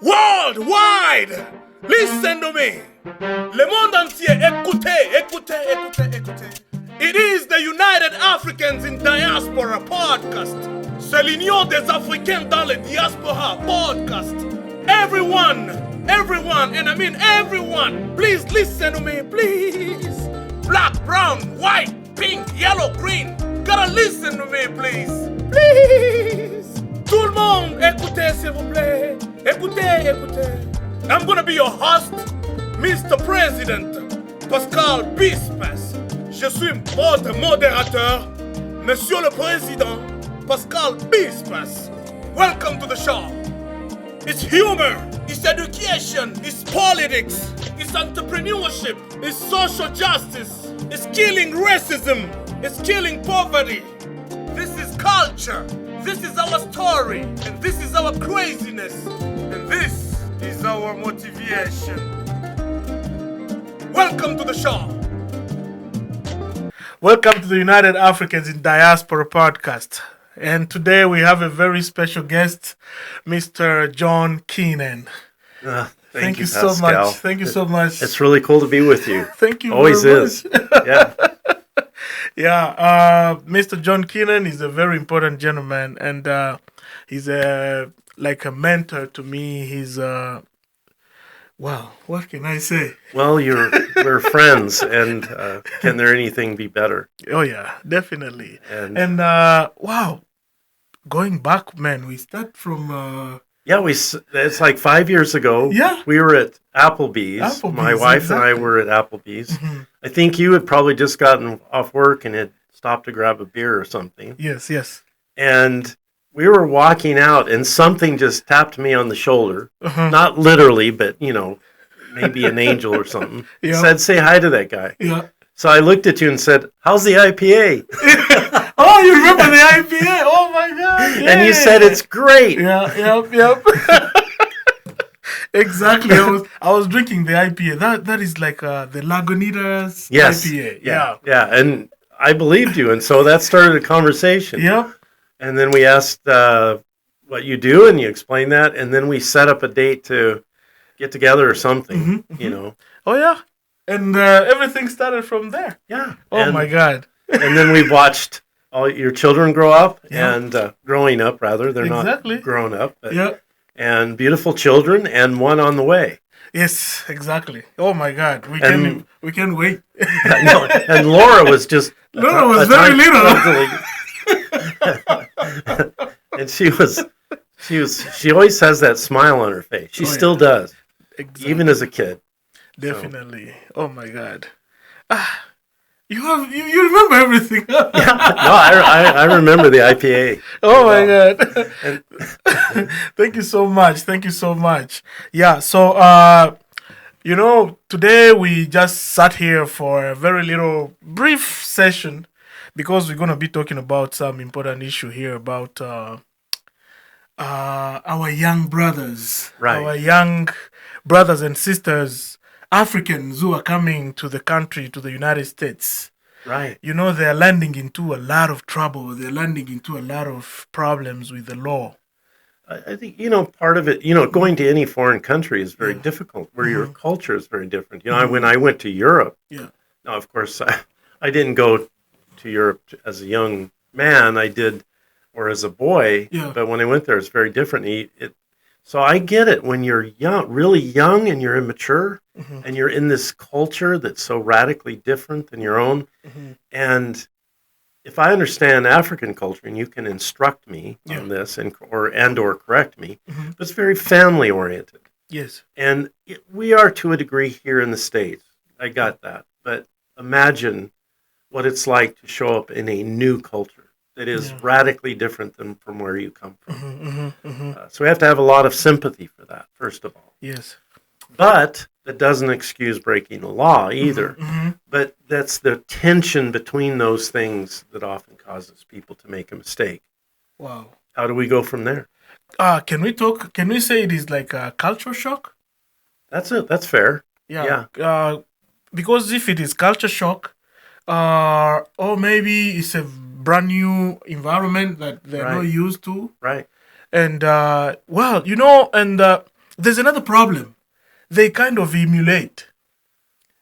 Worldwide, listen to me. Le monde entier, écoutez, écoutez, écoutez, écoutez. It is the United Africans in Diaspora podcast. C'est l'Union des Africains dans le Diaspora podcast. Everyone, and I mean everyone, please listen to me, please. Black, brown, white, pink, yellow, green. Gotta listen to me, please. Please. Tout le monde, écoutez, s'il vous plaît. Écoutez, écoutez. I'm gonna be your host, Mr. President, Pascal Bispas. Je suis votre modérateur, Monsieur le Président, Pascal Bispas. Welcome to the show. It's humor, it's education, it's politics, it's entrepreneurship, it's social justice, it's killing racism, it's killing poverty. This is culture, this is our story, and this is our craziness, and this is our motivation. Welcome to the show. Welcome to the United Africans in Diaspora podcast. And today we have a very special guest, Mr. John Keenan. Thank you so Pascal. much. Thank you so much. It's really cool to be with you. Thank you. Always very is. much. Yeah. Yeah. Mr. John Keenan is a very important gentleman, and he's like a mentor to me. He's wow. What can I say? Well, we're friends, and can there anything be better? Oh yeah, definitely. And wow, going back, man, we start from. yeah, it's like 5 years ago. Yeah. We were at Applebee's. My wife and I were at Applebee's. Mm-hmm. I think you had probably just gotten off work and had stopped to grab a beer or something. Yes. And we were walking out, and something just tapped me on the shoulder. Uh-huh. Not literally, but, maybe an angel or something. Yeah. Said, say hi to that guy. Yeah. So I looked at you and said, how's the IPA? Oh, you remember the IPA? Oh my God! Yeah. And you said it's great. Yeah, yep. Exactly. I was drinking the IPA. That is like the Lagunitas IPA. Yeah. And I believed you, and so that started a conversation. Yep. And then we asked what you do, and you explained that, and then we set up a date to get together or something. Mm-hmm. Oh yeah. And everything started from there. Yeah. Oh my God. And then we watched all your children grow up, and growing up, rather. They're Exactly. not grown up. But, Yeah. And beautiful children, and one on the way. Yes, exactly. Oh my God. We can wait. No, and Laura was just... Laura was very little. And she always has that smile on her face. She still does. Exactly. Even as a kid. Definitely. So. Oh my God. You remember everything. No, I remember the IPA. Oh my God. Thank you so much. Yeah, so today we just sat here for a very little brief session because we're going to be talking about some important issue here about our young brothers. Right. Our young brothers and sisters, Africans who are coming to the country, to the United States. Right. They're landing into a lot of trouble. They're landing into a lot of problems with the law. I think, part of it, going to any foreign country is very difficult, where your culture is very different. When I went to Europe, now, of course, I didn't go to Europe as a young man. I did, or as a boy, but when I went there, it's very different. So I get it when you're young, really young, and you're immature, and you're in this culture that's so radically different than your own. And if I understand African culture, and you can instruct me on this or correct me, it's very family oriented. Yes. And we are to a degree here in the States. I got that. But imagine what it's like to show up in a new culture that is radically different than from where you come from. So we have to have a lot of sympathy for that, first of all. Yes. But that doesn't excuse breaking the law either. But that's the tension between those things that often causes people to make a mistake. Wow. How do we go from there? Can we say it is like a culture shock? That's it. That's fair. Yeah. Because if it is culture shock, or maybe it's a brand new environment that they're not used to. Right. And there's another problem. They kind of emulate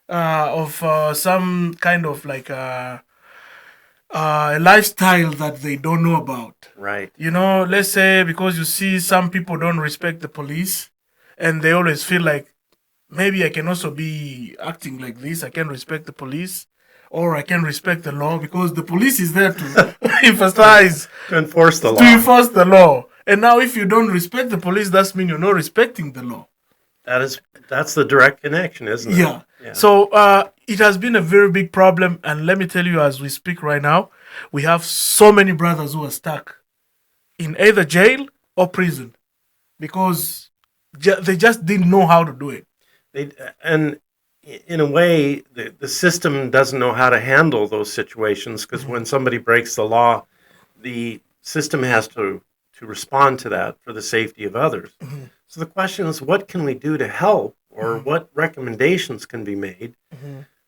some kind of like a lifestyle that they don't know about. Right. You know, let's say because you see some people don't respect the police, and they always feel like maybe I can also be acting like this. I can respect the police, or I can respect the law because the police is there to emphasize To enforce the law. to enforce the law. And now, if you don't respect the police, that means you're not respecting the law. That's the direct connection, isn't it? Yeah. So it has been a very big problem, and let me tell you, as we speak right now, we have so many brothers who are stuck in either jail or prison because they just didn't know how to do it. And in a way, the system doesn't know how to handle those situations because when somebody breaks the law, the system has to respond to that for the safety of others. So the question is, what can we do to help, or what recommendations can be made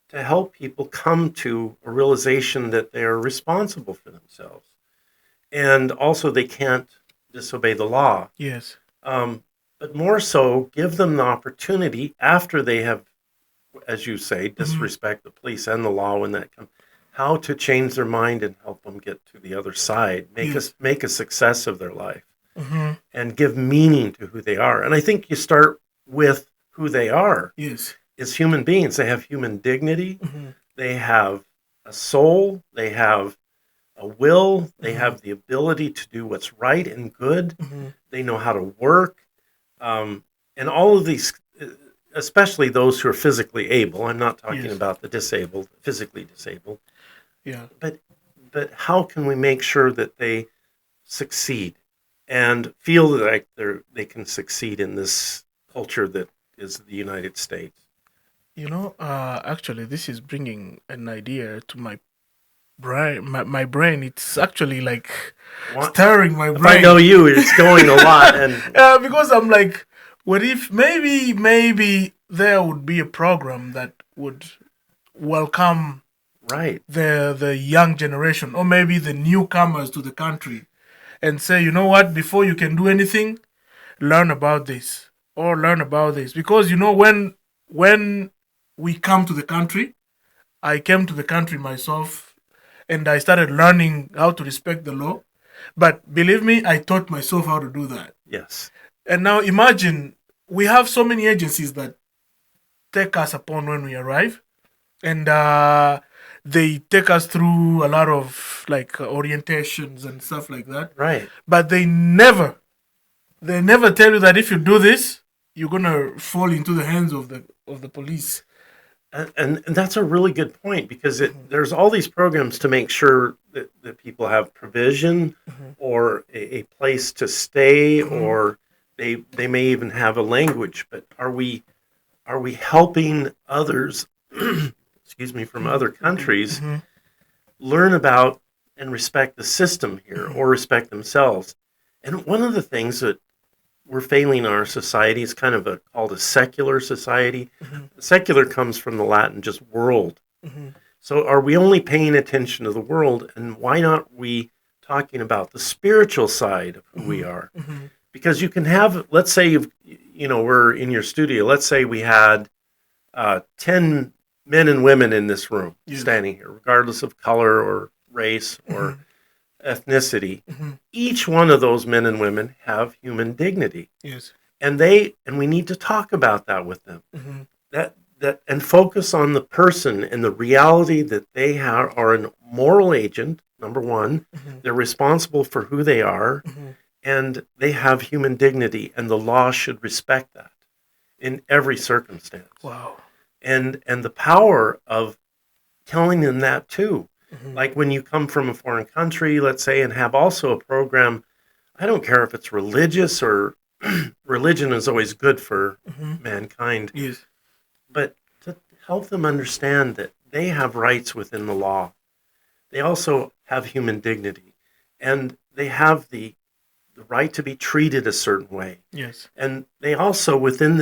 to help people come to a realization that they are responsible for themselves, and also they can't disobey the law. Yes. But more so, give them the opportunity after they have, as you say, disrespect the police and the law when that comes, how to change their mind and help them get to the other side, make a success of their life, and give meaning to who they are. And I think you start with who they are. Yes. As human beings, they have human dignity, they have a soul, they have a will, they have the ability to do what's right and good, they know how to work, and all of these, especially those who are physically able. I'm not talking about the disabled, physically disabled. Yeah. But how can we make sure that they succeed and feel like they can succeed in this culture that is the United States? You know, actually, this is bringing an idea to my brain. My brain, it's actually like stirring my brain. If I know you, it's going a lot. And because I'm like, what if maybe there would be a program that would welcome the young generation, or maybe the newcomers to the country, and say, you know what, before you can do anything, learn about this or learn about this. Because, you know, when we come to the country, I came to the country myself and I started learning how to respect the law. But believe me, I taught myself how to do that. Yes. And now imagine, we have so many agencies that take us upon when we arrive. And they take us through a lot of like orientations and stuff like that. Right. But they never tell you that if you do this, you're gonna fall into the hands of the police. And that's a really good point, because there's all these programs to make sure that people have provision or a place to stay, or they may even have a language. But are we helping others excuse me, from other countries learn about and respect the system here, or respect themselves? And one of the things that we're failing in our society is kind of called a secular society. Secular comes from the Latin just world. So are we only paying attention to the world, and why not we talking about the spiritual side of who we are? Because you can have, let's say we're in your studio, let's say we had 10 men and women in this room standing here, regardless of color or race or ethnicity. Each one of those men and women have human dignity. Yes. And we need to talk about that with them. That and focus on the person and the reality that they are a moral agent, number one. They're responsible for who they are, and they have human dignity, and the law should respect that in every circumstance. Wow. And the power of telling them that too. Like when you come from a foreign country, let's say, and have also a program, I don't care if it's religious or religion is always good for mankind. Yes. But to help them understand that they have rights within the law. They also have human dignity, and they have the right to be treated a certain way. Yes. And they also, within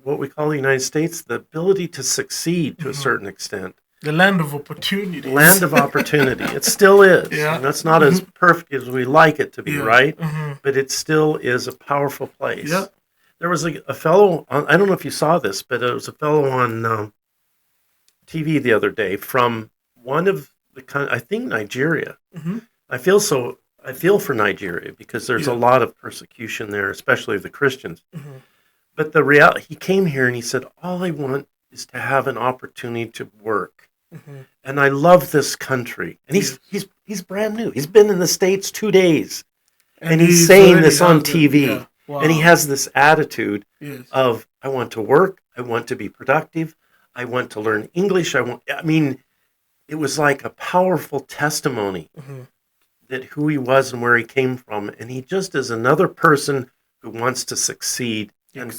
what we call the United States, the ability to succeed to a certain extent. The land of opportunity. Land of opportunity. It still is. Yeah. And that's not as perfect as we like it to be, right? But it still is a powerful place. Yeah. There was a fellow on, I don't know if you saw this, but it was a fellow on TV the other day from one of I think Nigeria. Mm-hmm. I feel for Nigeria because there's a lot of persecution there, especially of the Christians. Mm-hmm. But he came here and he said, all I want is to have an opportunity to work. Mm-hmm. And I love this country. And he's brand new. He's been in the States 2 days. And he's saying this on TV. Yeah. Wow. And he has this attitude Yes. of, I want to work. I want to be productive. I want to learn English. I mean, it was like a powerful testimony Mm-hmm. that who he was and where he came from. And he just is another person who wants to succeed and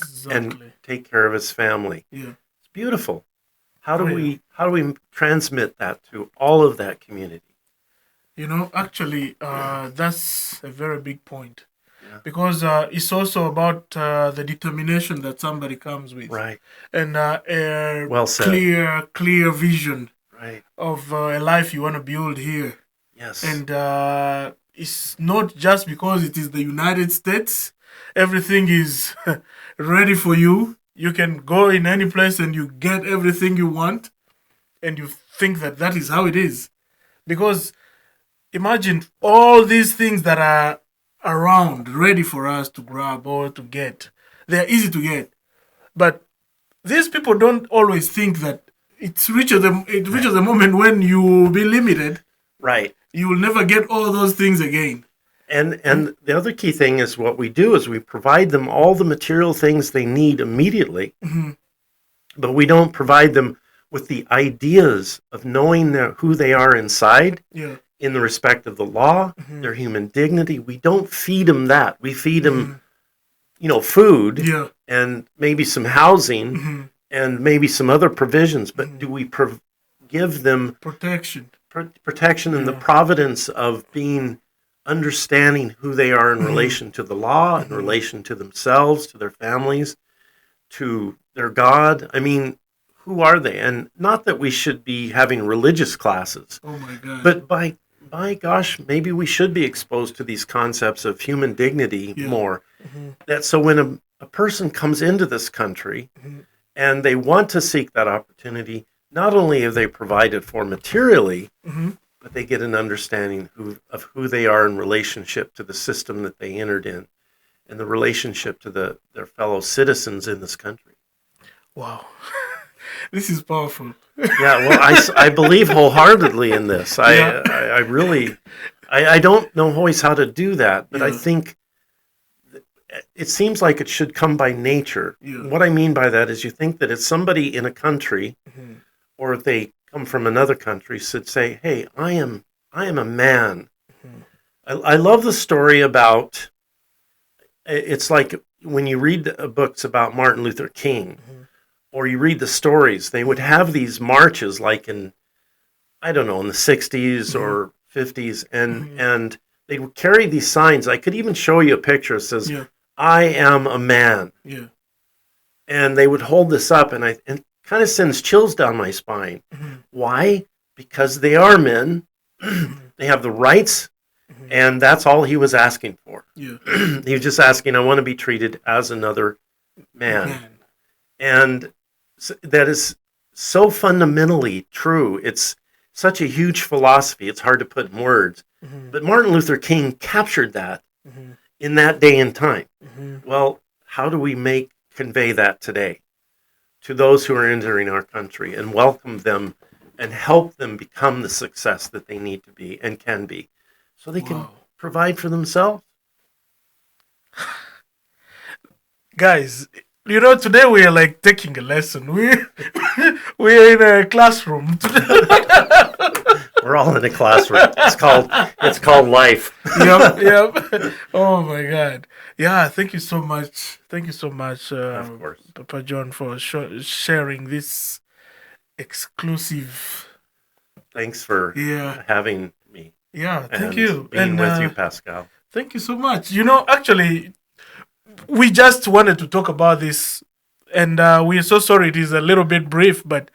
take care of his family. Yeah. It's beautiful. How do we transmit that to all of that community? You know, actually, that's a very big point. Yeah. Because it's also about the determination that somebody comes with. Right. And a Well said. clear vision Right. of a life you want to build here. Yes. And it's not just because it is the United States. Everything is ready for you. You can go in any place and you get everything you want. And you think that is how it is. Because imagine all these things that are around, ready for us to grab or to get. They're easy to get. But these people don't always think that it reaches a moment when you will be limited. Right. You will never get all those things again. And the other key thing is what we do is we provide them all the material things they need immediately, Mm-hmm. but we don't provide them with the ideas of knowing who they are inside Yeah. in the respect of the law, their human dignity. We don't feed them that. We feed them, food Yeah. and maybe some housing Mm-hmm. and maybe some other provisions, but do we give them Protection. protection and the providence of understanding who they are in relation to the law, in relation to themselves, to their families, to their God? I mean, who are they? And not that we should be having religious classes, Oh my God. but by gosh, maybe we should be exposed to these concepts of human dignity more. Mm-hmm. That so when a person comes into this country and they want to seek that opportunity, not only have they provided for materially, but they get an understanding of who they are in relationship to the system that they entered in and the relationship to their fellow citizens in this country. Wow. This is powerful. Yeah, well, I believe wholeheartedly in this. I really, I don't know always how to do that, but I think it seems like it should come by nature. Yeah. What I mean by that is you think that if somebody in a country, or if they come from another country, should say, hey, I am a man. I love the story about, it's like when you read books about Martin Luther King, or you read the stories, they would have these marches like in, I don't know, in the 60s or 50s, and they would carry these signs. I could even show you a picture that says, I am a man. Yeah. And they would hold this up, and it kind of sends chills down my spine. Why? Because they are men. They have the rights, and that's all he was asking for. Yeah. He was just asking, I want to be treated as another man. And that is so fundamentally true. It's such a huge philosophy. It's hard to put in words. But Martin Luther King captured that in that day and time. Well, how do we convey that today to those who are entering our country and welcome them and help them become the success that they need to be and can be so they can provide for themselves? Guys, today we are like taking a lesson. We're in a classroom. We're all in a classroom. It's called life. Yep. Oh my God. Yeah, thank you so much. Thank you so much, Of course. Papa John, for sharing this exclusive. Thanks for having me. Yeah, thank and you. Being with you, Pascal. Thank you so much. Actually, we just wanted to talk about this, and we're so sorry it is a little bit brief, but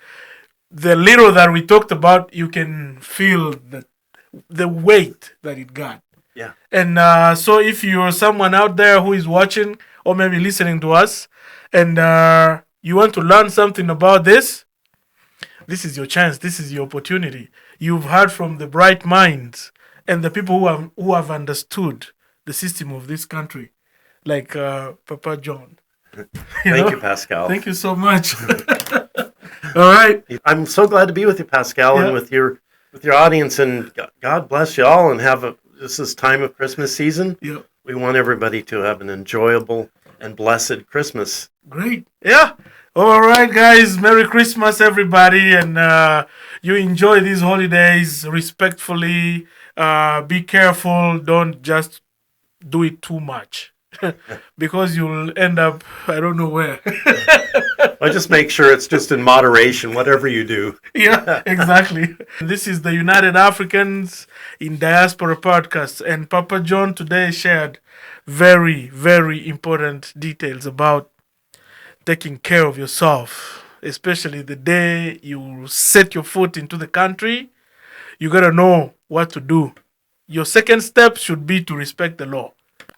the little that we talked about, you can feel the weight that it got. Yeah. And so if you're someone out there who is watching, or maybe listening to us, and you want to learn something about this, this is your chance. This is your opportunity. You've heard from the bright minds and the people who have understood the system of this country, like Papa John. Thank you, Pascal. Thank you so much. All right. I'm so glad to be with you, Pascal, and with your audience. And God bless you all. And this is time of Christmas season. Yeah. We want everybody to have an enjoyable and blessed Christmas. Great. Yeah. All right, guys. Merry Christmas, everybody, and you enjoy these holidays respectfully. Be careful. Don't just do it too much. Because you'll end up, I don't know where. Well, just make sure it's just in moderation, whatever you do. Yeah, exactly. This is the United Africans in Diaspora podcast, and Papa John today shared very, very important details about taking care of yourself, especially the day you set your foot into the country. You gotta know what to do. Your second step should be to respect the law.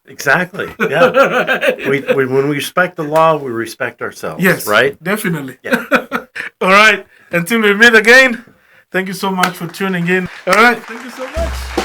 Exactly. Yeah. When we respect the law, we respect ourselves. Yes. Right? Definitely. Yeah. All right. Until we meet again, thank you so much for tuning in. All right. Thank you so much.